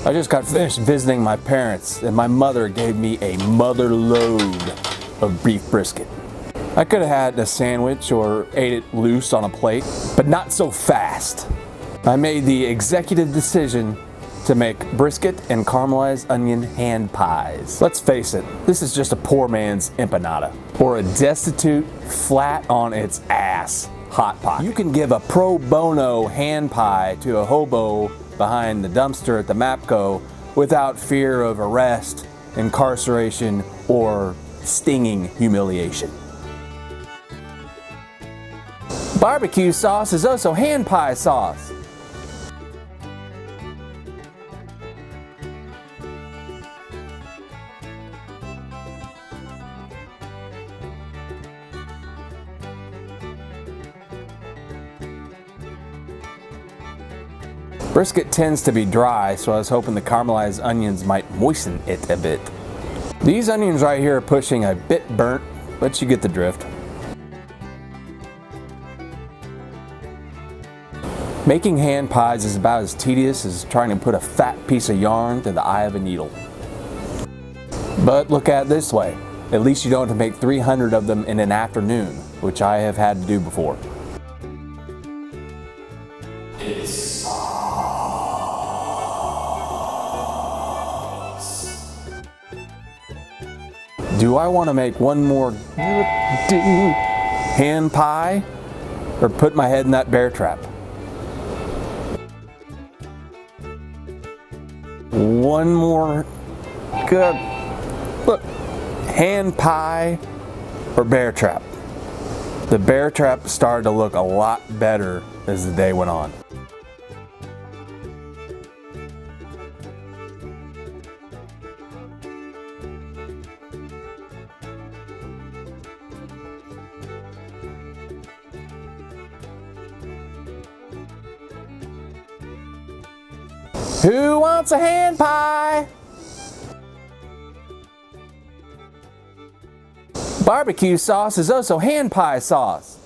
I just got finished visiting my parents, and my mother gave me a mother load of beef brisket. I could have had a sandwich or ate it loose on a plate, but not so fast. I made the executive decision to make brisket and caramelized onion hand pies. Let's face it, this is just a poor man's empanada, or a destitute, flat on its ass hot pocket. You can give a pro bono hand pie to a hobo behind the dumpster at the MAPCO without fear of arrest, incarceration, or stinging humiliation. Barbecue sauce is also hand pie sauce. Brisket tends to be dry, so I was hoping the caramelized onions might moisten it a bit. These onions right here are pushing a bit burnt, but you get the drift. Making hand pies is about as tedious as trying to put a fat piece of yarn through the eye of a needle. But look at it this way, at least you don't have to make 300 of them in an afternoon, which I have had to do before. Do I want to make one more hand pie or put my head in that bear trap? One more good look, hand pie or bear trap? The bear trap started to look a lot better as the day went on. Who wants a hand pie? Barbecue sauce is also hand pie sauce.